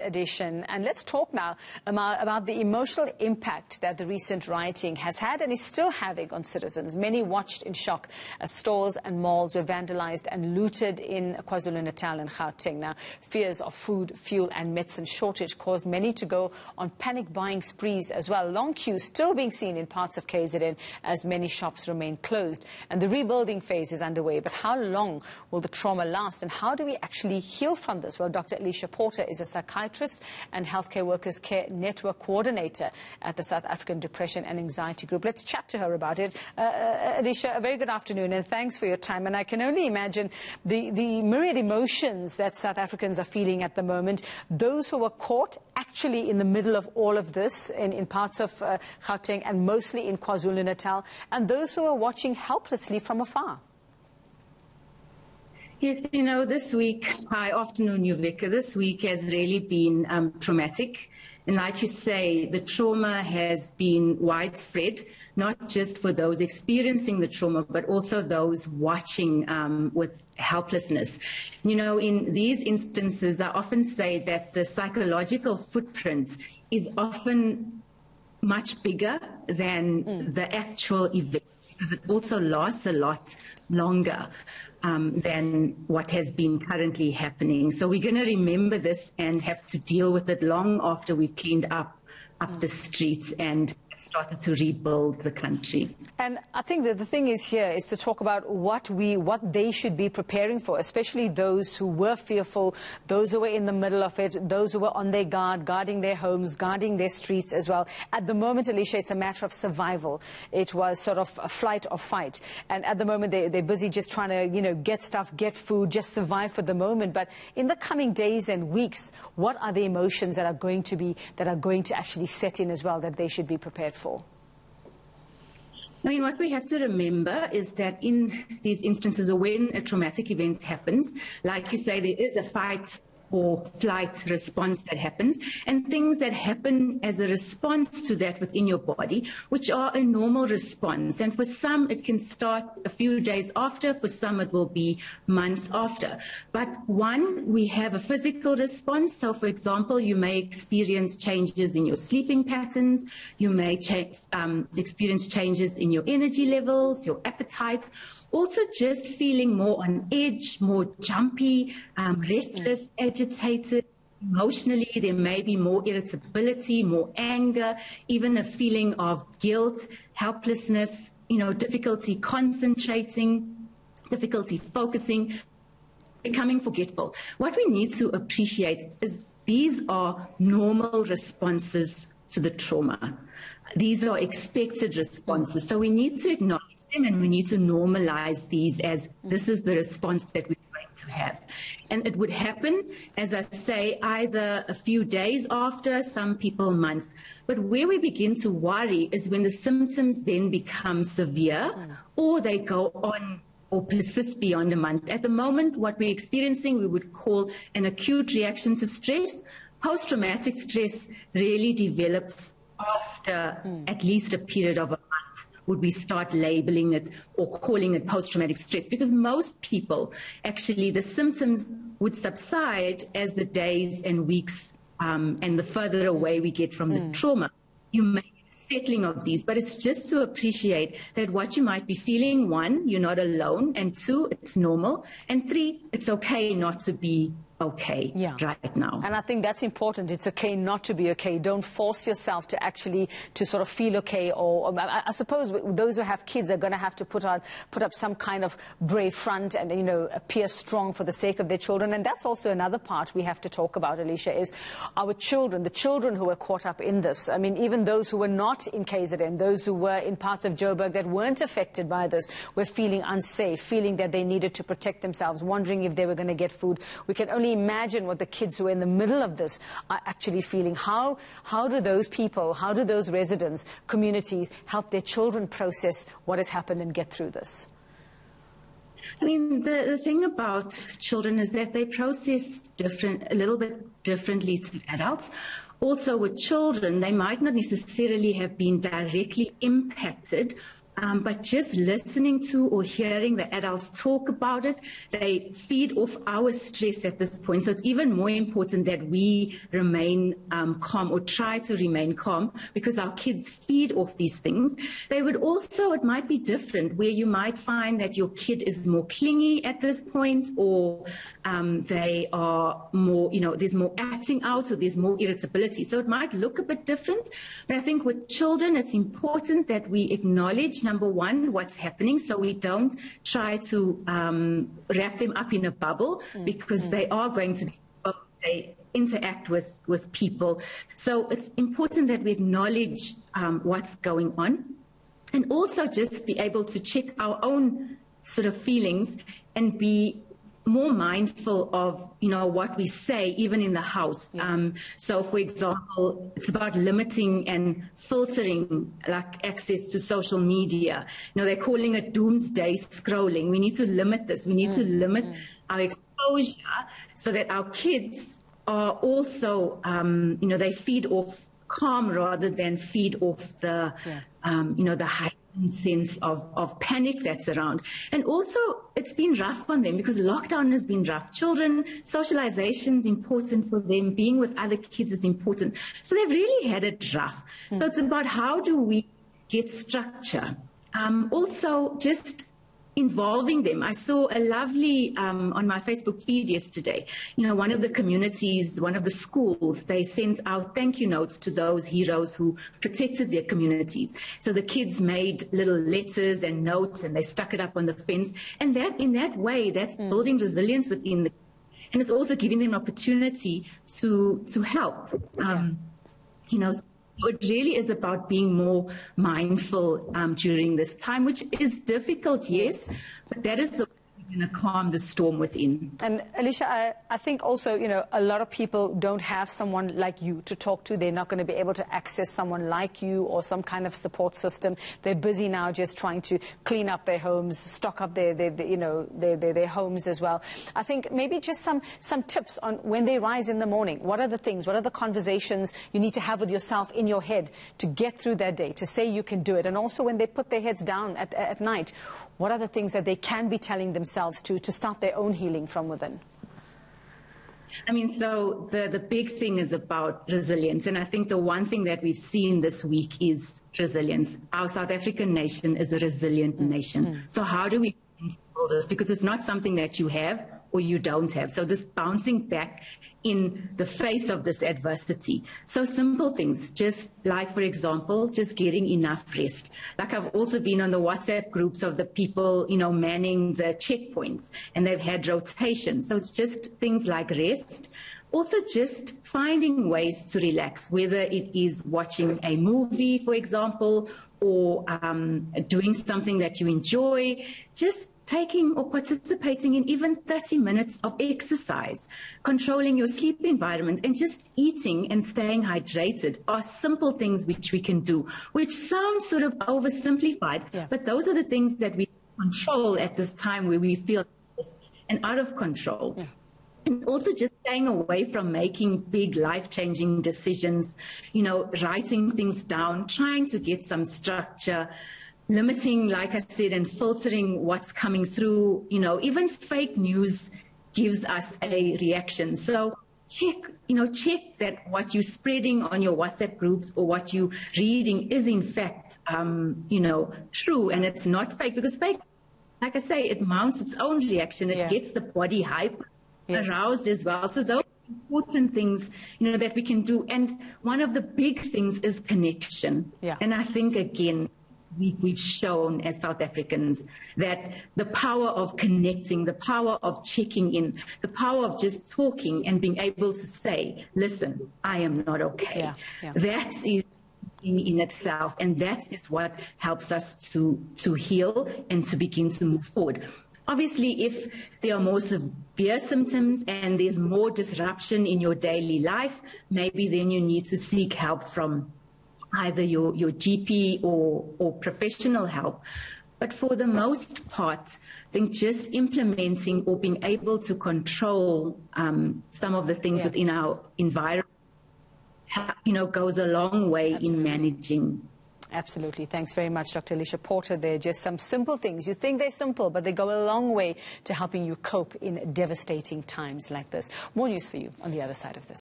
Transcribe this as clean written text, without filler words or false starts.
Edition, and let's talk now about the emotional impact that the recent rioting has had and is still having on citizens. Many watched in shock as stores and malls were vandalized and looted in KwaZulu-Natal and Gauteng. Now, fears of food, fuel and medicine shortage caused many to go on panic buying sprees as well. Long queues still being seen in parts of KZN as many shops remain closed, and the rebuilding phase is underway. But how long will the trauma last, and how do we actually heal from this? Well, Dr. Alicia is a psychiatrist and Healthcare Workers Care Network Coordinator at the South African Depression and Anxiety Group. Let's chat to her about it. Alicia, a very good afternoon and thanks for your time. And I can only imagine the myriad emotions that South Africans are feeling at the moment. Those who were caught actually in the middle of all of this in parts of Gauteng and mostly in KwaZulu-Natal, and those who are watching helplessly from afar. Yes, you know, this week, hi, afternoon, Yuvika. This week has really been traumatic. And like you say, the trauma has been widespread, not just for those experiencing the trauma, but also those watching with helplessness. You know, in these instances, I often say that the psychological footprint is often much bigger than the actual event, because it also lasts a lot longer than what has been currently happening. So we're going to remember this and have to deal with it long after we've cleaned up the streets and started to rebuild the country. And I think that the thing is here is to talk about what they should be preparing for, especially those who were fearful, those who were in the middle of it, those who were on their guard, guarding their homes, guarding their streets as well. At the moment, Alicia, it's a matter of survival. It was sort of a flight or fight. And at the moment, they're busy just trying to, you know, get stuff, get food, just survive for the moment. But in the coming days and weeks, what are the emotions that are going to actually set in as well that they should be prepared for? I mean, what we have to remember is that in these instances, or when a traumatic event happens, like you say, there is a fight or flight response that happens, and things that happen as a response to that within your body, which are a normal response. And for some, it can start a few days after, for some, it will be months after. But one, we have a physical response. So, for example, you may experience changes in your sleeping patterns, you may experience changes in your energy levels, your appetite. Also just feeling more on edge, more jumpy, restless, agitated. Emotionally, there may be more irritability, more anger, even a feeling of guilt, helplessness, you know, difficulty concentrating, difficulty focusing, becoming forgetful. What we need to appreciate is these are normal responses to the trauma. These are expected responses. So we need to acknowledge them and we need to normalize these as this is the response that we're going to have. And it would happen, as I say, either a few days after, some people months. But where we begin to worry is when the symptoms then become severe or they go on or persist beyond a month. At the moment, what we're experiencing, we would call an acute reaction to stress. Post-traumatic stress really develops after at least a period of a month. Would we start labeling it or calling it post-traumatic stress? Because most people, actually, the symptoms would subside as the days and weeks and the further away we get from the trauma. You may get a settling of these, but it's just to appreciate that what you might be feeling, one, you're not alone, and two, it's normal, and three, it's okay not to be okay right now. And I think that's important. It's okay not to be okay. Don't force yourself to actually to sort of feel okay. Or I suppose those who have kids are going to have to put up some kind of brave front and, you know, appear strong for the sake of their children. And that's also another part we have to talk about, Alicia, is our children, the children who were caught up in this. I mean, even those who were not in KZN, those who were in parts of Joburg that weren't affected by this, were feeling unsafe, feeling that they needed to protect themselves, wondering if they were going to get food. We can only imagine what the kids who are in the middle of this are actually feeling. How do those people, how do those residents, communities help their children process what has happened and get through this? I mean, the thing about children is that they process a little bit differently to adults. Also with children, they might not necessarily have been directly impacted But just listening to or hearing the adults talk about it, they feed off our stress at this point. So it's even more important that we remain calm, or try to remain calm, because our kids feed off these things. They would also, it might be different, where you might find that your kid is more clingy at this point, or they are more, there's more acting out, or there's more irritability. So it might look a bit different. But I think with children, it's important that we acknowledge, number one, what's happening, so we don't try to wrap them up in a bubble, because they are going to be, they interact with people. So it's important that we acknowledge what's going on, and also just be able to check our own sort of feelings and be more mindful of, what we say, even in the house. So, for example, it's about limiting and filtering, like, access to social media. They're calling it doomsday scrolling. We need to limit this. We need to limit our exposure, so that our kids are also, they feed off calm rather than feed off the, the heightened sense of panic that's around. And also, it's been rough on them, because lockdown has been rough. Children, socialization is important for them. Being with other kids is important. So they've really had it rough. So it's about, how do we get structure? Also, just involving them. I saw a lovely, on my Facebook feed yesterday, one of the communities, one of the schools, they sent out thank you notes to those heroes who protected their communities. So the kids made little letters and notes, and they stuck it up on the fence. And that, in that way, that's building resilience within the, and it's also giving them an opportunity to help. It really is about being more mindful during this time, which is difficult, yes, but that is the going to calm the storm within. And Alicia, I think also, a lot of people don't have someone like you to talk to. They're not going to be able to access someone like you or some kind of support system. They're busy now just trying to clean up their homes, stock up their homes as well. I think maybe just some tips on when they rise in the morning. What are the things, what are the conversations you need to have with yourself in your head to get through their day, to say you can do it? And also when they put their heads down at night, what are the things that they can be telling themselves to start their own healing from within? I mean, so the big thing is about resilience. And I think the one thing that we've seen this week is resilience. Our South African nation is a resilient nation. So how do we build this? Because it's not something that you have or you don't have. So this bouncing back in the face of this adversity. So simple things, just like, for example, just getting enough rest. Like, I've also been on the WhatsApp groups of the people, manning the checkpoints, and they've had rotation. So it's just things like rest. Also just finding ways to relax, whether it is watching a movie, for example, or doing something that you enjoy, just taking or participating in even 30 minutes of exercise, controlling your sleep environment, and just eating and staying hydrated are simple things which we can do, which sound sort of oversimplified, but those are the things that we control at this time where we feel and out of control. And also just staying away from making big life-changing decisions, writing things down, trying to get some structure, limiting, like I said, and filtering what's coming through. Even fake news gives us a reaction. So check that what you're spreading on your WhatsApp groups or what you're reading is in fact, true, and it's not fake, because fake, like I say, it mounts its own reaction. It gets the body hype, aroused as well. So those are important things, that we can do. And one of the big things is connection. And I think, again, we've shown as South Africans that the power of connecting, the power of checking in, the power of just talking and being able to say, listen, I am not okay. That is in itself, and that is what helps us to heal and to begin to move forward. Obviously, if there are more severe symptoms and there's more disruption in your daily life, maybe then you need to seek help from either your GP or professional help. But for the most part, I think just implementing or being able to control some of the things within our environment, goes a long way in managing Absolutely. Thanks very much, Dr. Alicia Porter there. Just some simple things. You think they're simple, but they go a long way to helping you cope in devastating times like this. More news for you on the other side of this.